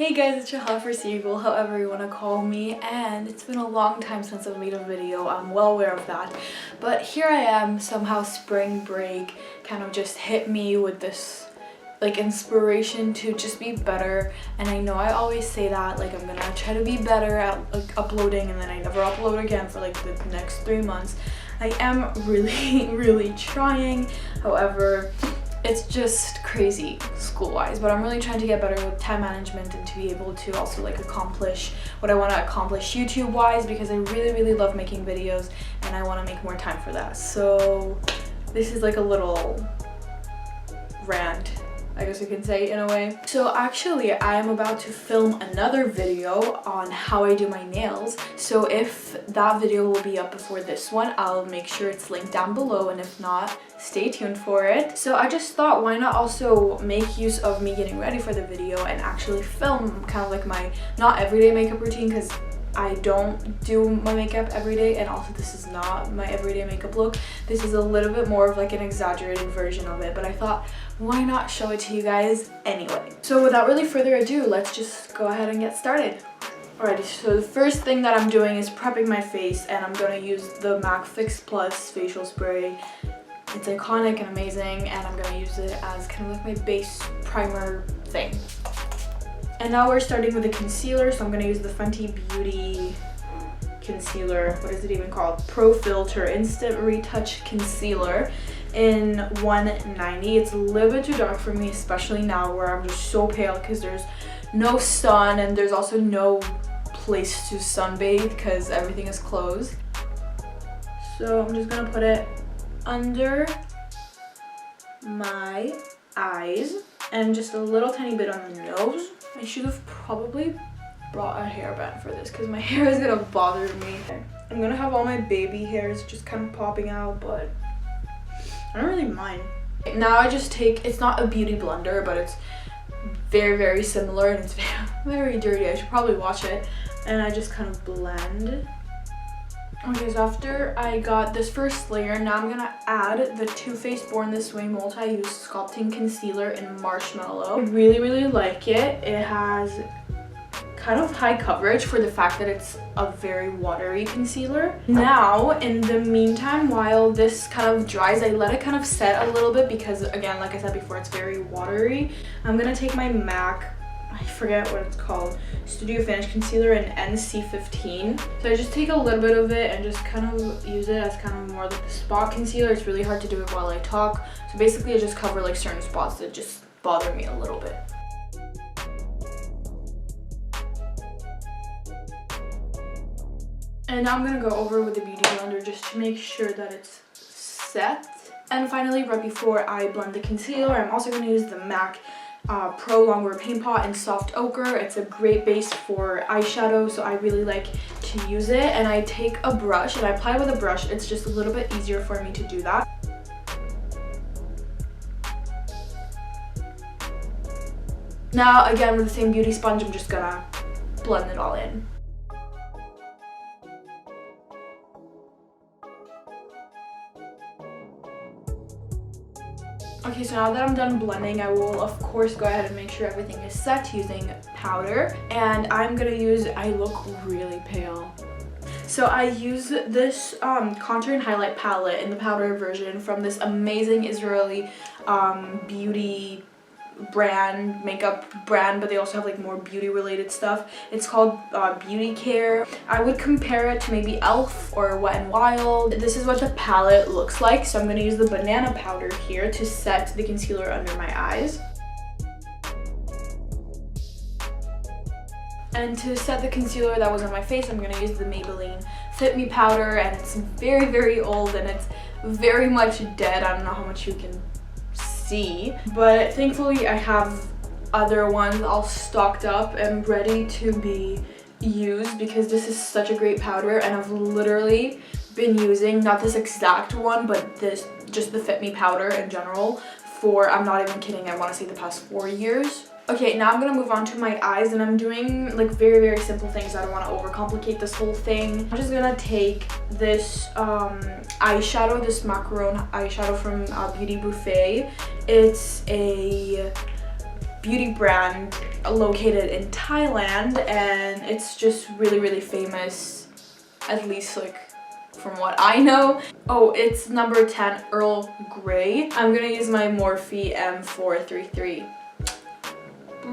Hey guys, it's Shahaf or Seagull, however you want to call me, and it's been a long time since I've made a video. I'm well aware of that, but here I am. Somehow spring break kind of just hit me with this like inspiration to just be better, and I know I always say that like I'm gonna try to be better at like uploading, and then I never upload again for like the next 3 months. I am really trying, however it's just crazy school-wise, but I'm really trying to get better with time management and to be able to also like accomplish what I want to accomplish YouTube-wise, because I really love making videos and I want to make more time for that. So this is like a little rant, I guess you can say, in a way. So actually I am about to film another video on how I do my nails, so if that video will be up before this one, I'll make sure it's linked down below, and if not, stay tuned for it. So I just thought, why not also make use of me getting ready for the video and actually film kind of like my not everyday makeup routine, because I don't do my makeup every day, and also this is not my everyday makeup look. This is a little bit more of like an exaggerated version of it, but I thought, why not show it to you guys anyway? So without really further ado, let's just go ahead and get started. Alrighty, so the first thing that I'm doing is prepping my face, and I'm gonna use the MAC Fix Plus facial spray. It's iconic and amazing, and I'm gonna use it as kind of like my base primer thing. And now we're starting with the concealer, so I'm going to use the Fenty Beauty concealer. What is it even called? Pro Filter Instant Retouch Concealer in 190. It's a little bit too dark for me, especially now where I'm just so pale because there's no sun, and there's also no place to sunbathe because everything is closed. So I'm just going to put it under my eyes and just a little tiny bit on the nose. I should have probably brought a hairband for this because my hair is gonna bother me. I'm gonna have all my baby hairs just kind of popping out, but I don't really mind. Now I just take, it's not a beauty blender, but it's very similar, and it's very dirty. I should probably wash it. And I just kind of blend. Okay, so after I got this first layer, now I'm gonna add the Too Faced Born This Way Multi-Use Sculpting Concealer in Marshmallow. I really like it. It has kind of high coverage for the fact that it's a very watery concealer. Now, in the meantime, while this kind of dries, I let it kind of set a little bit because, again, like I said before, it's very watery. I'm gonna take my MAC, I forget what it's called, Studio Finish Concealer in NC15. So I just take a little bit of it and just kind of use it as kind of more like the spot concealer. It's really hard to do it while I talk. So basically I just cover like certain spots that just bother me a little bit. And now I'm going to go over with the Beauty Blender just to make sure that it's set. And finally, right before I blend the concealer, I'm also going to use the MAC Pro Longwear Paint Pot in Soft Ochre. It's a great base for eyeshadow, so I really like to use it. And I take a brush and I apply with a brush. It's just a little bit easier for me to do that. Now again, with the same beauty sponge, I'm just gonna blend it all in. Okay, so now that I'm done blending, I will of course go ahead and make sure everything is set using powder. And I'm gonna use, I look really pale. So I use this contour and highlight palette in the powder version from this amazing Israeli beauty brand, makeup brand, but they also have like more beauty related stuff. It's called Beauty Care. I would compare it to maybe Elf or Wet n Wild. This is what the palette looks like. So I'm going to use the banana powder here to set the concealer under my eyes. And to set the concealer that was on my face, I'm going to use the Maybelline Fit Me powder, and it's very old and it's very much dead. I don't know how much you can see, but thankfully I have other ones all stocked up and ready to be used, because this is such a great powder, and I've literally been using, not this exact one, but this, just the Fit Me powder in general, for, I'm not even kidding, I want to say the past 4 years. Okay, now I'm gonna move on to my eyes, and I'm doing like very simple things. I don't want to overcomplicate this whole thing. I'm just gonna take this eyeshadow, this macaron eyeshadow from Beauty Buffet. It's a beauty brand located in Thailand, and it's just really famous, at least like from what I know. Oh, it's number 10 Earl Grey. I'm gonna use my Morphe M433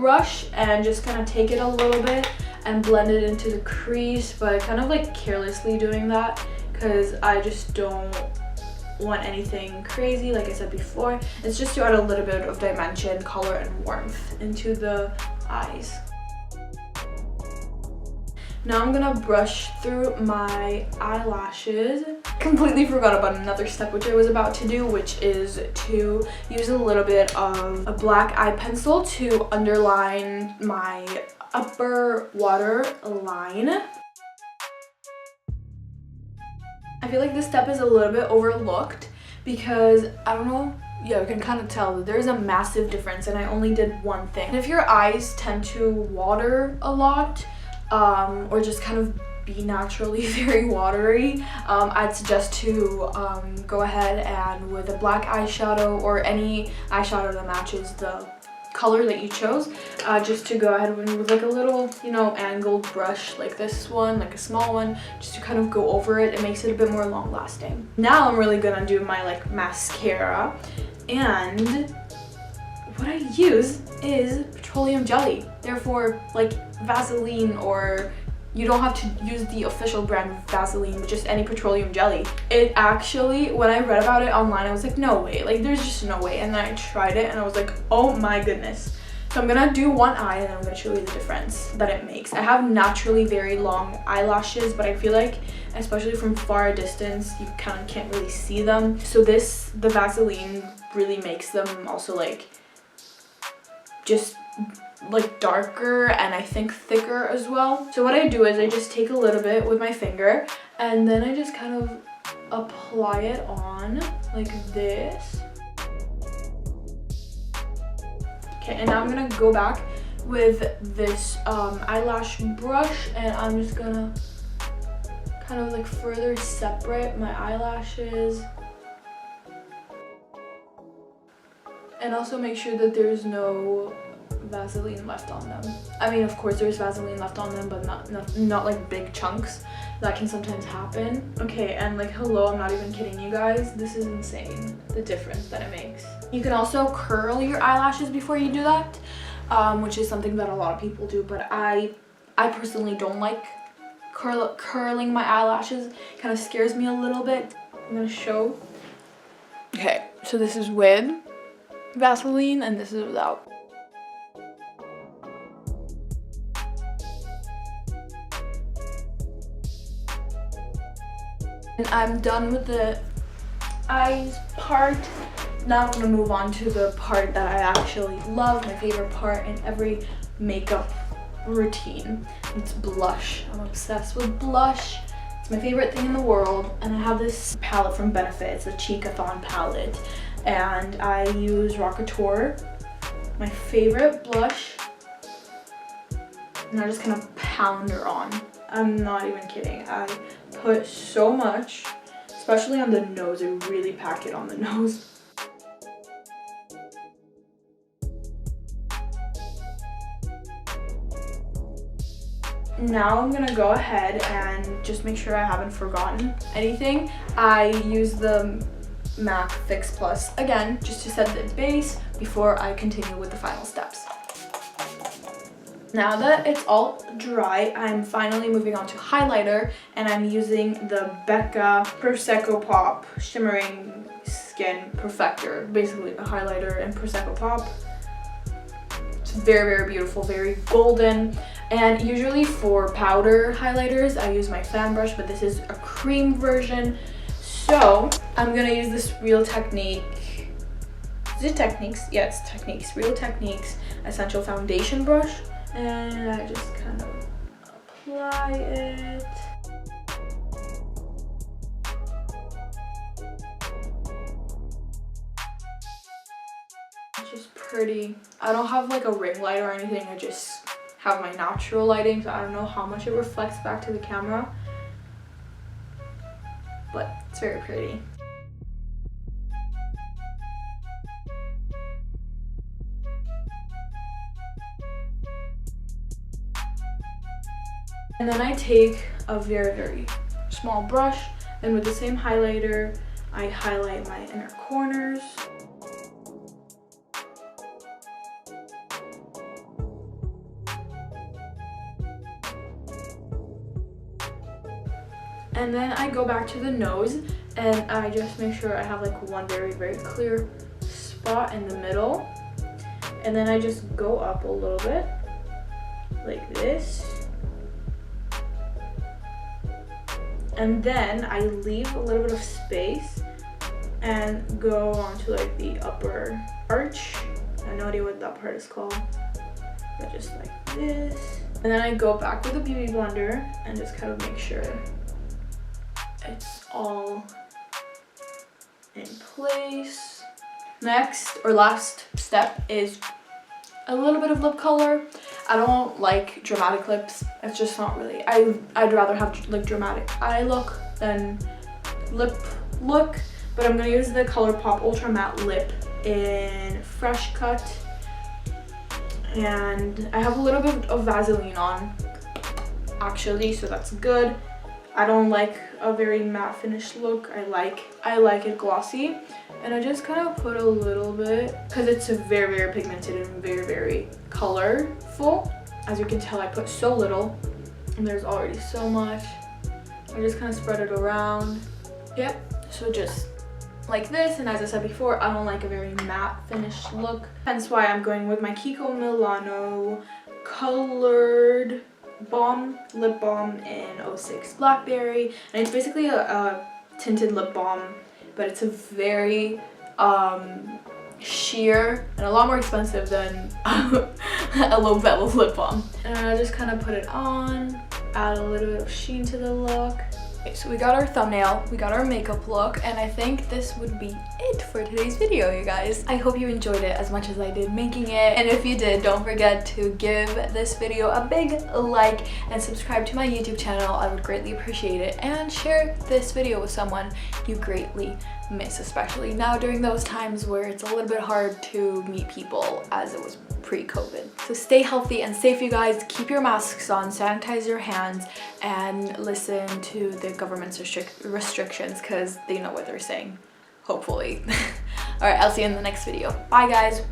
brush and just kind of take it a little bit and blend it into the crease, but kind of like carelessly doing that because I just don't want anything crazy. Like I said before, it's just to add a little bit of dimension, color, and warmth into the eyes. Now I'm gonna brush through my eyelashes. Completely forgot about another step which I was about to do, which is to use a little bit of a black eye pencil to underline my upper waterline. I feel like this step is a little bit overlooked because I don't know, yeah, you can kind of tell that there's a massive difference and I only did one thing. And if your eyes tend to water a lot, or just kind of be naturally very watery, I'd suggest to go ahead and with a black eyeshadow or any eyeshadow that matches the color that you chose, just to go ahead with like a little, you know, angled brush like this one, like a small one, just to kind of go over it. It makes it a bit more long lasting. Now I'm really gonna do my like mascara, and what I use is petroleum jelly. Therefore, like Vaseline, or you don't have to use the official brand of Vaseline, but just any petroleum jelly. It actually, when I read about it online, I was like, no way, like there's just no way. And then I tried it and I was like, oh my goodness. So I'm gonna do one eye and then I'm gonna show you the difference that it makes. I have naturally very long eyelashes, but I feel like, especially from far distance, you kind of can't really see them. So the Vaseline really makes them also like just like darker and I think thicker as well. So what I do is I just take a little bit with my finger and then I just kind of apply it on like this. Okay, and now I'm gonna go back with this eyelash brush and I'm just gonna kind of like further separate my eyelashes and also make sure that there's no Vaseline left on them. I mean, of course there's Vaseline left on them, but not like big chunks. That can sometimes happen. Okay, and like hello, I'm not even kidding you guys, this is insane, the difference that it makes. You can also curl your eyelashes before you do that, which is something that a lot of people do, but I personally don't like curling my eyelashes. It kind of scares me a little bit. I'm gonna show. Okay, so this is with Vaseline and this is without. And I'm done with the eyes part. Now I'm gonna move on to the part that I actually love, my favorite part in every makeup routine. It's blush. I'm obsessed with blush. It's my favorite thing in the world. And I have this palette from Benefit. It's a Cheekathon palette. And I use Rockateur, my favorite blush. And I just kind of pound her on. I'm not even kidding. I put so much, especially on the nose. I really pack it on the nose. Now I'm gonna go ahead and just make sure I haven't forgotten anything. I use the MAC Fix Plus again, just to set the base before I continue with the final steps. Now that it's all dry, I'm finally moving on to highlighter, and I'm using the Becca Prosecco Pop Shimmering Skin Perfector. Basically a highlighter in Prosecco Pop. It's very beautiful, very golden. And usually for powder highlighters, I use my fan brush, but this is a cream version. So I'm gonna use this Real Technique, is it Techniques? Yeah, it's Techniques, Real Techniques Essential Foundation Brush. And I just kind of apply it. It's just pretty. I don't have like a ring light or anything. I just have my natural lighting, so I don't know how much it reflects back to the camera. But it's very pretty. And then I take a very, very small brush, and with the same highlighter, I highlight my inner corners. And then I go back to the nose and I just make sure I have like one very, very clear spot in the middle. And then I just go up a little bit like this. And then I leave a little bit of space and go onto like the upper arch. I have no idea what that part is called, but just like this. And then I go back with a beauty blender and just kind of make sure it's all in place. Next or last step is a little bit of lip color. I don't like dramatic lips. It's just not really. I'd rather have like dramatic eye look than lip look. But I'm gonna use the ColourPop Ultra Matte Lip in Fresh Cut. And I have a little bit of Vaseline on actually, so that's good. I don't like a very matte finish look. I like it glossy, and I just kind of put a little bit because it's a very, very pigmented and very, very colorful. As you can tell, I put so little and there's already so much. I just kind of spread it around. Yep, so just like this. And as I said before, I don't like a very matte finish look, hence why I'm going with my Kiko Milano colored lip balm in 06 Blackberry, and it's basically a tinted lip balm, but it's a very sheer and a lot more expensive than a low bevel lip balm. And I just kind of put it on, add a little bit of sheen to the look. Okay, so we got our thumbnail, we got our makeup look, and I think this would be it for today's video, you guys. I hope you enjoyed it as much as I did making it, and if you did, don't forget to give this video a big like and subscribe to my YouTube channel. I would greatly appreciate it, and share this video with someone you greatly miss, especially now during those times where it's a little bit hard to meet people as it was pre-COVID. So stay healthy and safe, you guys. Keep your masks on, sanitize your hands, and listen to the government's restrictions because they know what they're saying, hopefully. All right, I'll see you in the next video. Bye, guys.